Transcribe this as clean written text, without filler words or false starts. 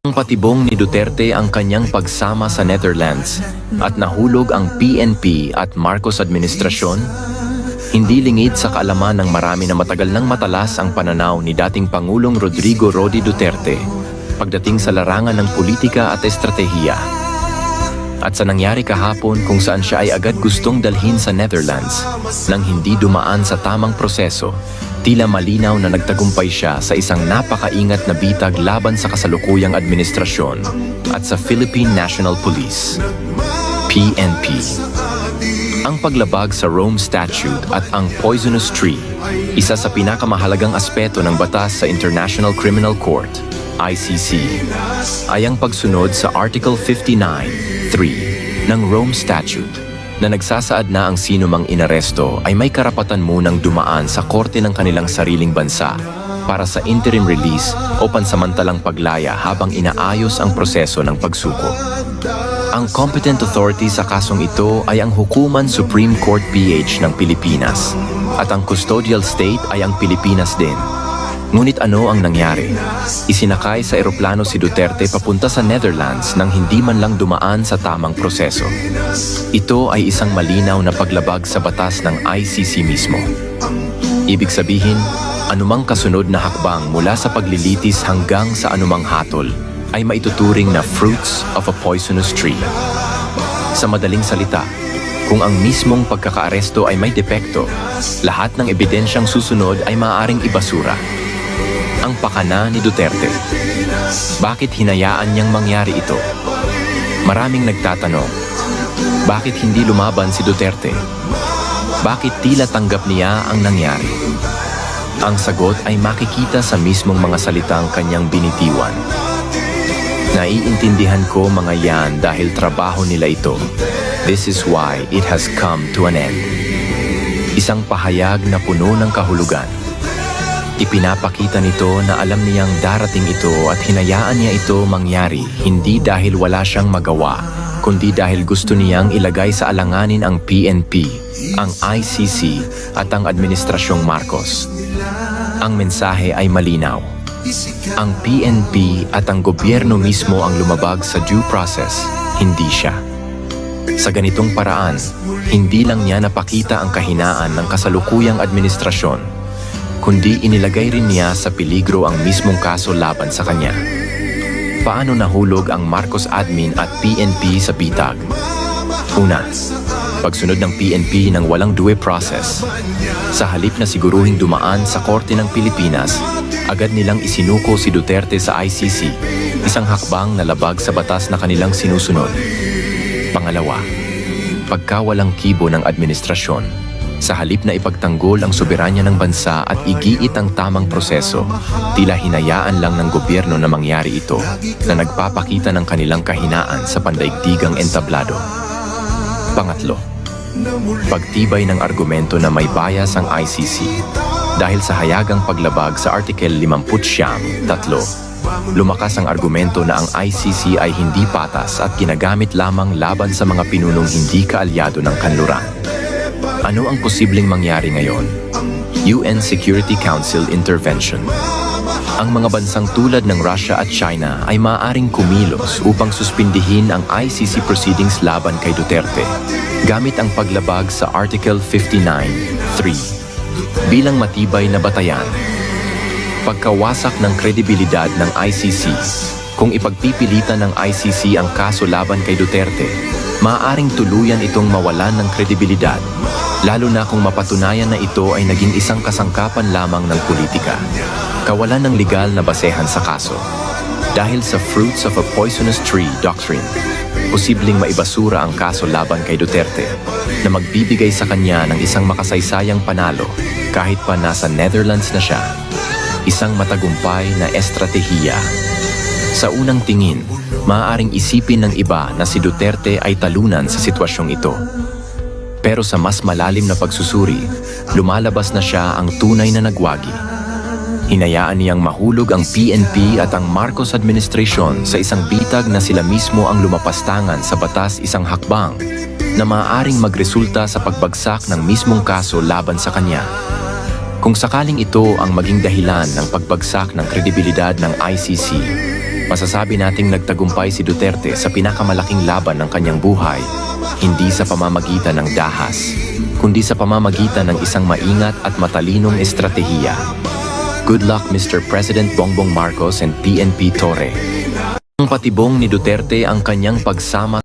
Patibong ni Duterte ang kanyang pagsama sa Netherlands at nahulog ang PNP at Marcos administrasyon? Hindi lingid sa kaalaman ng marami na matagal nang matalas ang pananaw ni dating Pangulong Rodrigo Roque Duterte pagdating sa larangan ng politika at estratehiya. At sa nangyari kahapon kung saan siya ay agad gustong dalhin sa Netherlands nang hindi dumaan sa tamang proseso, tila malinaw na nagtagumpay siya sa isang napakaingat na bitag laban sa kasalukuyang administrasyon at sa Philippine National Police, PNP. Ang paglabag sa Rome Statute at ang Poisonous Tree, isa sa pinakamahalagang aspeto ng batas sa International Criminal Court, ICC, ay ang pagsunod sa Article 59(3) ng Rome Statute na nagsasaad na ang sinumang inaresto ay may karapatan munang dumaan sa korte ng kanilang sariling bansa para sa interim release o pansamantalang paglaya habang inaayos ang proseso ng pagsuko. Ang competent authority sa kasong ito ay ang Hukuman Supreme Court PH ng Pilipinas at ang custodial state ay ang Pilipinas din. Ngunit ano ang nangyari? Isinakay sa eroplano si Duterte papunta sa Netherlands nang hindi man lang dumaan sa tamang proseso. Ito ay isang malinaw na paglabag sa batas ng ICC mismo. Ibig sabihin, anumang kasunod na hakbang mula sa paglilitis hanggang sa anumang hatol ay maituturing na fruits of a poisonous tree. Sa madaling salita, kung ang mismong pagkakaaresto ay may depekto, lahat ng ebidensyang susunod ay maaaring ibasura. Ang pakana ni Duterte. Bakit hinayaan niyang mangyari ito? Maraming nagtatanong, bakit hindi lumaban si Duterte? Bakit tila tanggap niya ang nangyari? Ang sagot ay makikita sa mismong mga salitang kanyang binitiwan. Naiintindihan ko mga yan dahil trabaho nila ito. This is why it has come to an end. Isang pahayag na puno ng kahulugan. Ipinapakita nito na alam niyang darating ito at hinayaan niya ito mangyari hindi dahil wala siyang magawa, kundi dahil gusto niyang ilagay sa alanganin ang PNP, ang ICC at ang Administrasyong Marcos. Ang mensahe ay malinaw. Ang PNP at ang gobyerno mismo ang lumabag sa due process, hindi siya. Sa ganitong paraan, hindi lang niya napakita ang kahinaan ng kasalukuyang administrasyon, kundi inilagay rin niya sa peligro ang mismong kaso laban sa kanya. Paano nahulog ang Marcos admin at PNP sa bitag? Una, pagsunod ng PNP ng walang due process. Sa halip na siguruhing dumaan sa Korte ng Pilipinas, agad nilang isinuko si Duterte sa ICC, isang hakbang na labag sa batas na kanilang sinusunod. Pangalawa, pagkawalang kibo ng administrasyon. Sa halip na ipagtanggol ang soberanya ng bansa at igiit ang tamang proseso, tila hinayaan lang ng gobyerno na mangyari ito na nagpapakita ng kanilang kahinaan sa pandaigdigang entablado. Pangatlo, pagtibay ng argumento na may bias ang ICC. Dahil sa hayagang paglabag sa Article 59(3), lumakas ang argumento na ang ICC ay hindi patas at ginagamit lamang laban sa mga pinunong hindi kaalyado ng kanluran. Ano ang posibleng mangyari ngayon? UN Security Council Intervention. Ang mga bansang tulad ng Russia at China ay maaaring kumilos upang suspindihin ang ICC proceedings laban kay Duterte gamit ang paglabag sa Article 59(3) bilang matibay na batayan. Pagkawasak ng kredibilidad ng ICC. Kung ipagpipilitan ng ICC ang kaso laban kay Duterte, maaaring tuluyan itong mawalan ng kredibilidad, lalo na kung mapatunayan na ito ay naging isang kasangkapan lamang ng politika. Kawalan ng legal na basehan sa kaso. Dahil sa fruits of a poisonous tree doctrine, posibleng maibasura ang kaso laban kay Duterte na magbibigay sa kanya ng isang makasaysayang panalo kahit pa nasa Netherlands na siya. Isang matagumpay na estratehiya. Sa unang tingin, maaaring isipin ng iba na si Duterte ay talunan sa sitwasyong ito. Pero sa mas malalim na pagsusuri, lumalabas na siya ang tunay na nagwagi. Hinayaan niyang mahulog ang PNP at ang Marcos administration sa isang bitag na sila mismo ang lumapastangan sa batas, isang hakbang na maaaring magresulta sa pagbagsak ng mismong kaso laban sa kanya. Kung sakaling ito ang maging dahilan ng pagbagsak ng kredibilidad ng ICC, Masasabi nating nagtagumpay si Duterte sa pinakamalaking laban ng kanyang buhay, hindi sa pamamagitan ng dahas, kundi sa pamamagitan ng isang maingat at matalinong estratehiya. Good luck, Mr. President Bongbong Marcos and PNP Torre. Ang patibong ni Duterte ang kanyang pagsama